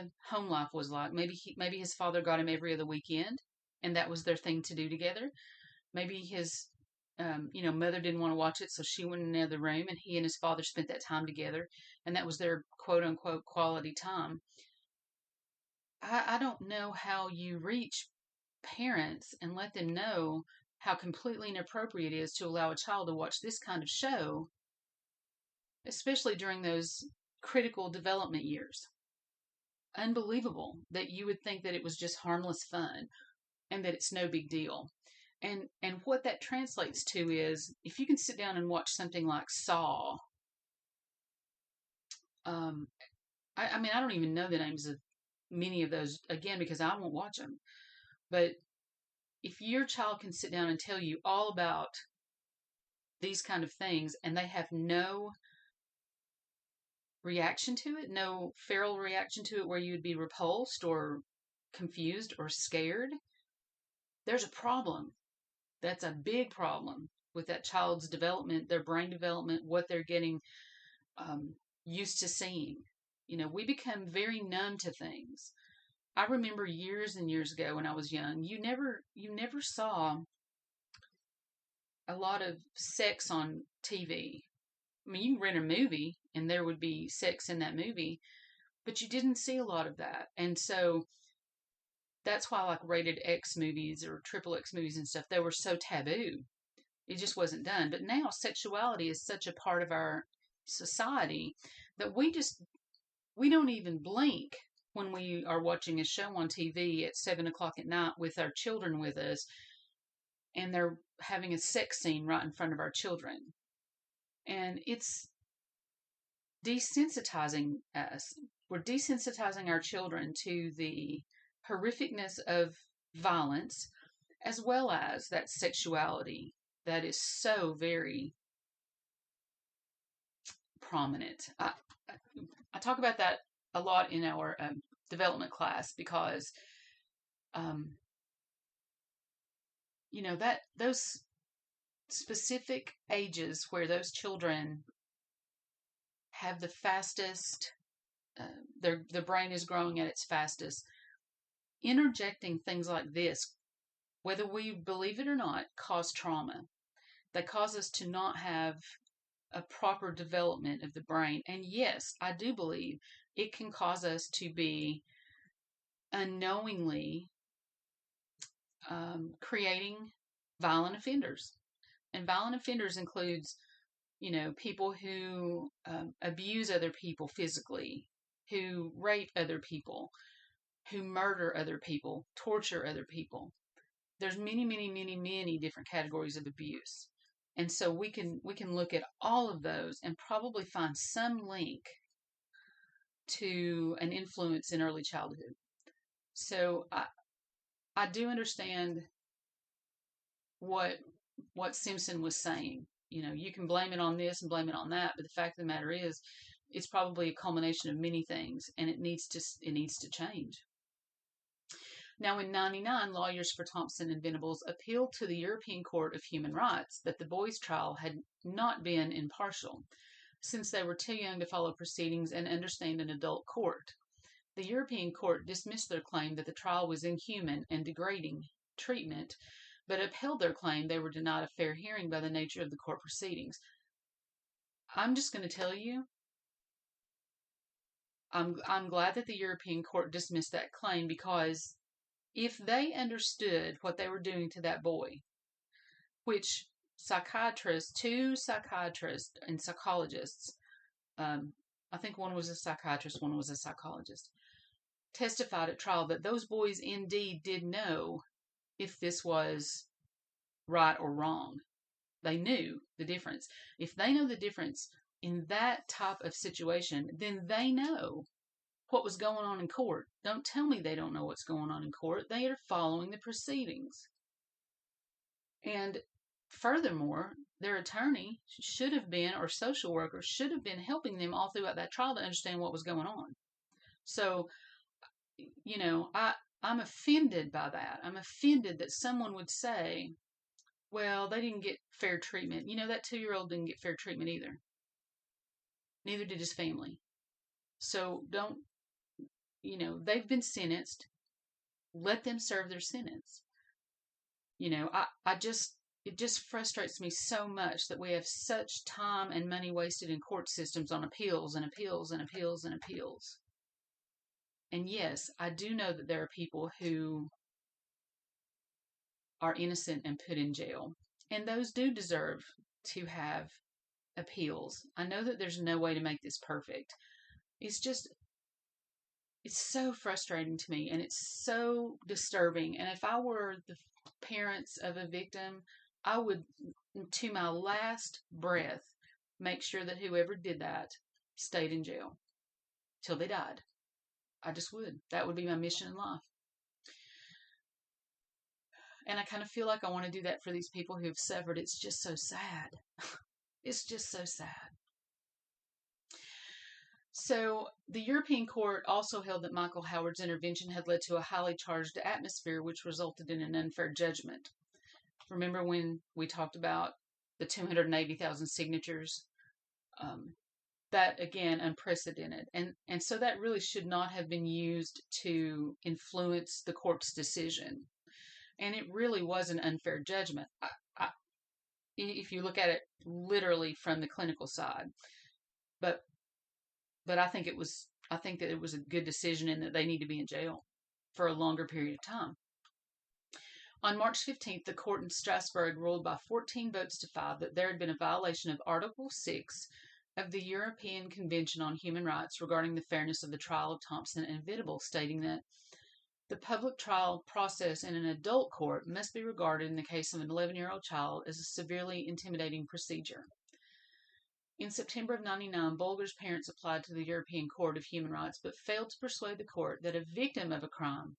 the home life was like. Maybe his father got him every other weekend, and that was their thing to do together. Maybe his mother didn't want to watch it, so she went in another room, and he and his father spent that time together, and that was their quote unquote quality time. I don't know how you reach parents and let them know how completely inappropriate it is to allow a child to watch this kind of show, especially during those critical development years. Unbelievable that you would think that it was just harmless fun and that it's no big deal. And what that translates to is, if you can sit down and watch something like Saw, um, I mean, I don't even know the names of many of those, again, because I won't watch them. But if your child can sit down and tell you all about these kind of things and they have no reaction to it, no feral reaction to it where you would be repulsed or confused or scared, there's a problem. That's a big problem with that child's development, their brain development, what they're getting used to seeing. We become very numb to things. I remember years and years ago when I was young, you never saw a lot of sex on TV. I mean, you can rent a movie and there would be sex in that movie, but you didn't see a lot of that. And so that's why, like, rated X movies or triple X movies and stuff, they were so taboo. It just wasn't done. But now sexuality is such a part of our society that we don't even blink when we are watching a show on TV at 7 o'clock at night with our children with us, and they're having a sex scene right in front of our children. And it's desensitizing us. We're desensitizing our children to the horrificness of violence, as well as that sexuality that is so very prominent. I talk about that a lot in our development class because, that those specific ages where those children have the fastest, their brain is growing at its fastest. Interjecting things like this, whether we believe it or not, cause trauma. They cause us to not have a proper development of the brain. And yes, I do believe it can cause us to be unknowingly creating violent offenders. And violent offenders includes, people who abuse other people physically, who rape other people, who murder other people, torture other people. There's many, many, many, many different categories of abuse. And so we can look at all of those and probably find some link to an influence in early childhood. So I do understand what Simpson was saying. You can blame it on this and blame it on that, but the fact of the matter is, it's probably a culmination of many things, and it needs to change. Now, in '99, lawyers for Thompson and Venables appealed to the European Court of Human Rights that the boys' trial had not been impartial, since they were too young to follow proceedings and understand an adult court. The European Court dismissed their claim that the trial was inhuman and degrading treatment, but upheld their claim they were denied a fair hearing by the nature of the court proceedings. I'm just going to tell you, I'm glad that the European Court dismissed that claim, because if they understood what they were doing to that boy, which two psychiatrists and psychologists, I think one was a psychiatrist, one was a psychologist, testified at trial that those boys indeed did know if this was right or wrong. They knew the difference. If they know the difference in that type of situation, then they know what was going on in court. Don't tell me they don't know what's going on in court. They are following the proceedings. And furthermore, their attorney should have been, or social worker should have been, helping them all throughout that trial to understand what was going on. So, I'm offended by that. I'm offended that someone would say, well, they didn't get fair treatment. That 2-year-old didn't get fair treatment either. Neither did his family. So don't they've been sentenced. Let them serve their sentence. It just frustrates me so much that we have such time and money wasted in court systems on appeals and appeals and appeals and appeals. And yes, I do know that there are people who are innocent and put in jail, and those do deserve to have appeals. I know that there's no way to make this perfect. It's just, it's so frustrating to me, and it's so disturbing. And if I were the parents of a victim, I would, to my last breath, make sure that whoever did that stayed in jail till they died. I just would. That would be my mission in life. And I kind of feel like I want to do that for these people who have suffered. It's just so sad. It's just so sad. So the European court also held that Michael Howard's intervention had led to a highly charged atmosphere, which resulted in an unfair judgment. Remember when we talked about the 280,000 signatures? That, again, unprecedented. And so that really should not have been used to influence the court's decision. And it really was an unfair judgment, if you look at it literally from the clinical side. But I think that it was a good decision, and that they need to be in jail for a longer period of time. On March 15th, the court in Strasbourg ruled by 14 votes to 5 that there had been a violation of Article 6 of the European Convention on Human Rights regarding the fairness of the trial of Thompson and Venables, stating that the public trial process in an adult court must be regarded in the case of an 11-year-old child as a severely intimidating procedure. In September of 1999, Bulger's parents applied to the European Court of Human Rights but failed to persuade the court that a victim of a crime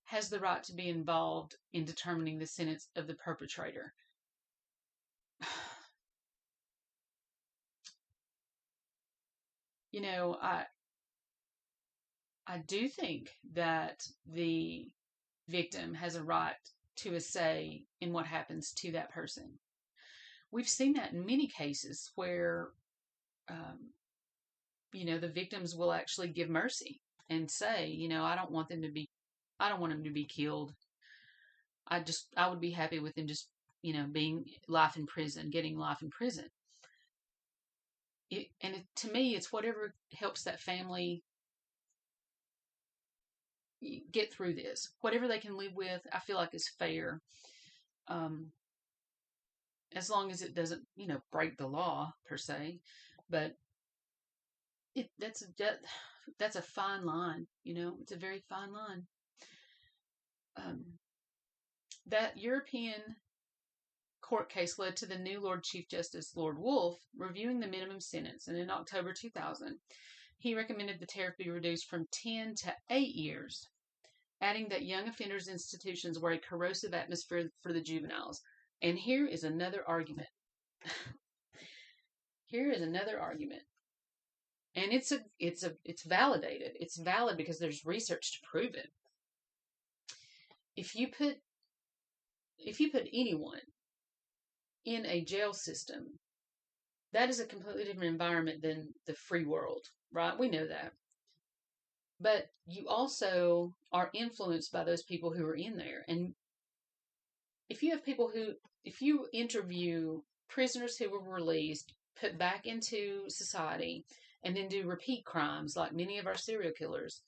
has the right to be involved in determining the sentence of the perpetrator. I do think that the victim has a right to a say in what happens to that person. We've seen that in many cases where, the victims will actually give mercy and say, I don't want them to be killed. I would be happy with them just, being life in prison, getting life in prison. To me, it's whatever helps that family get through this. Whatever they can live with, I feel like is fair. As long as it doesn't, break the law per se. But that's a fine line, it's a very fine line. That European court case led to the new Lord Chief Justice, Lord Wolfe, reviewing the minimum sentence, and in October 2000, he recommended the tariff be reduced from 10 to 8 years, adding that young offenders' institutions were a corrosive atmosphere for the juveniles. And here is another argument. And it's validated. It's valid because there's research to prove it. If you put anyone in a jail system, that is a completely different environment than the free world, right? We know that. But you also are influenced by those people who are in there. And if you interview prisoners who were released, put back into society, and then do repeat crimes like many of our serial killers,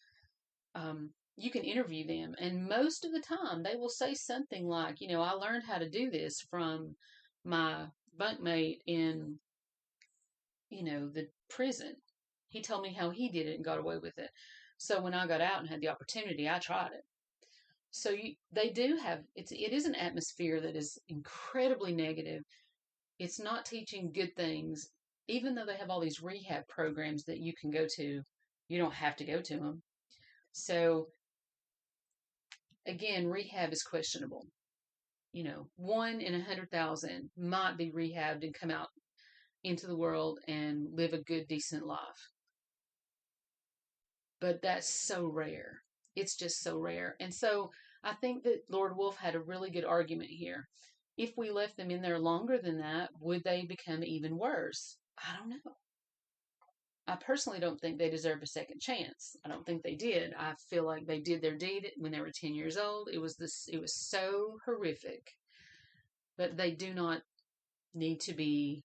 you can interview them, and most of the time they will say something like, I learned how to do this from my bunkmate in, the prison. He told me how he did it and got away with it. So when I got out and had the opportunity, I tried it. So they do have, it is an atmosphere that is incredibly negative. It's not teaching good things. Even though they have all these rehab programs that you can go to, you don't have to go to them. So again, rehab is questionable. 1 in 100,000 might be rehabbed and come out into the world and live a good, decent life. But that's so rare. It's just so rare. And so I think that Lord Wolfe had a really good argument here. If we left them in there longer than that, would they become even worse? I don't know. I personally don't think they deserve a second chance. I don't think they did. I feel like they did their deed when they were 10 years old. It was so horrific that they do not need to be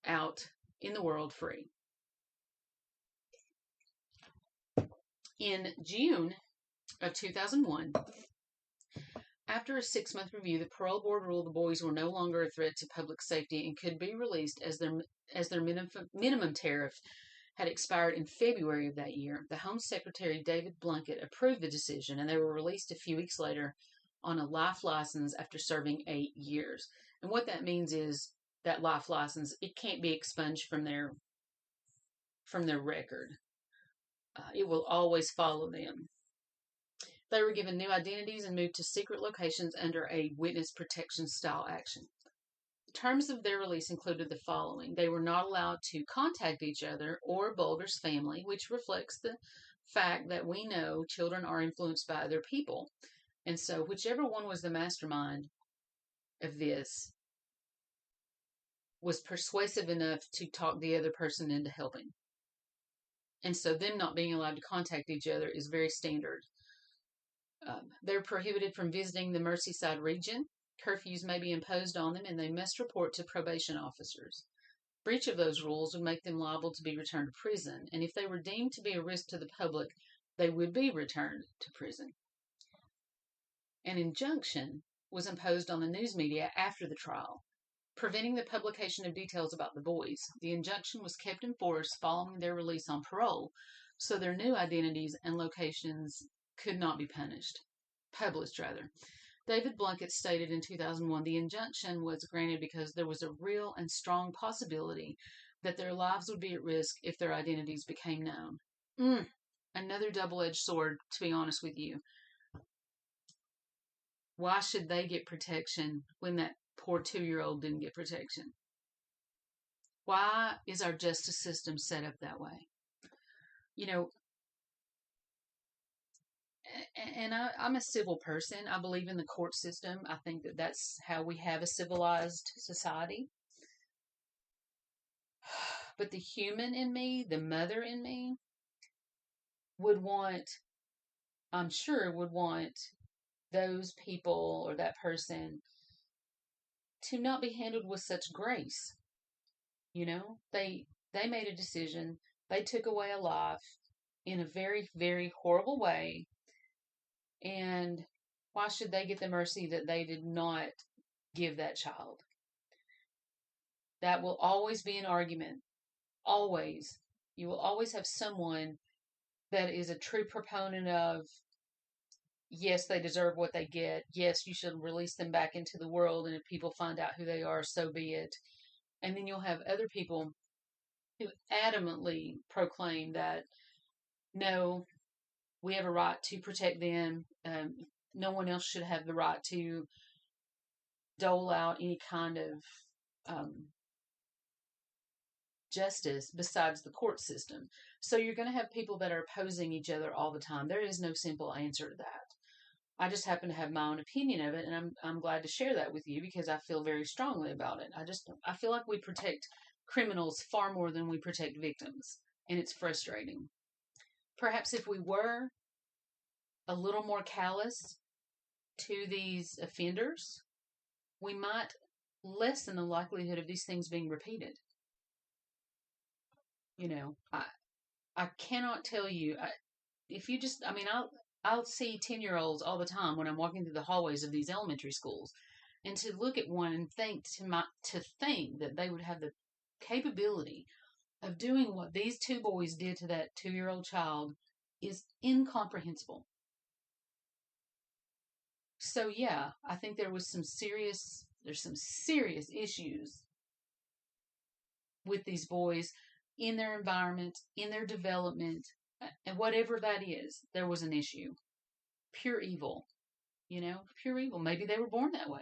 out in the world free. In June of 2001, after a 6-month review, the parole board ruled the boys were no longer a threat to public safety and could be released as their minimum tariff had expired in February of that year. The Home Secretary, David Blunkett, approved the decision, and they were released a few weeks later on a life license after serving 8 years. And what that means is that life license, it can't be expunged from their record. It will always follow them. They were given new identities and moved to secret locations under a witness protection style action. The terms of their release included the following. They were not allowed to contact each other or Bulger's family, which reflects the fact that we know children are influenced by other people. And so whichever one was the mastermind of this was persuasive enough to talk the other person into helping. And so them not being allowed to contact each other is very standard. They're prohibited from visiting the Merseyside region. Curfews may be imposed on them, and they must report to probation officers. Breach of those rules would make them liable to be returned to prison, and if they were deemed to be a risk to the public, they would be returned to prison. An injunction was imposed on the news media after the trial, preventing the publication of details about the boys. The injunction was kept in force following their release on parole, so their new identities and locations could not be published. David Blunkett stated in 2001 the injunction was granted because there was a real and strong possibility that their lives would be at risk if their identities became known. Another double-edged sword, to be honest with you. Why should they get protection when that poor 2-year-old didn't get protection? Why is our justice system set up that way? You know, and I'm a civil person. I believe in the court system. I think that that's how we have a civilized society. But the human in me, the mother in me, I'm sure would want those people or that person to not be handled with such grace. You know, they made a decision. They took away a life in a very, very horrible way. And why should they get the mercy that they did not give that child? That will always be an argument. Always. You will always have someone that is a true proponent of, yes, they deserve what they get. Yes, you should release them back into the world. And if people find out who they are, so be it. And then you'll have other people who adamantly proclaim that, no, we have a right to protect them. No one else should have the right to dole out any kind of justice besides the court system. So you're going to have people that are opposing each other all the time. There is no simple answer to that. I just happen to have my own opinion of it, and I'm glad to share that with you because I feel very strongly about it. I feel like we protect criminals far more than we protect victims, and it's frustrating. Perhaps if we were a little more callous to these offenders, we might lessen the likelihood of these things being repeated. You know, I cannot tell you, if you just, I'll see 10-year-olds all the time when I'm walking through the hallways of these elementary schools, and to look at one and think that they would have the capability of doing what these two boys did to that 2-year-old child is incomprehensible. So yeah, I think there's some serious issues with these boys in their environment, in their development, and whatever that is, there was an issue. Pure evil, pure evil. Maybe they were born that way.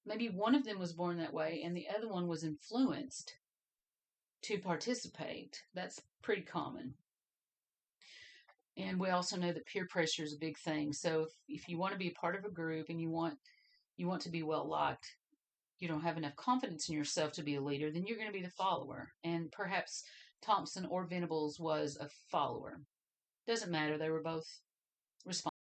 Maybe one of them was born that way and the other one was influenced to participate. That's pretty common. And we also know that peer pressure is a big thing. So if you want to be a part of a group and you want to be well liked, you don't have enough confidence in yourself to be a leader, then you're going to be the follower. And perhaps Thompson or Venables was a follower. Doesn't matter. They were both responsible.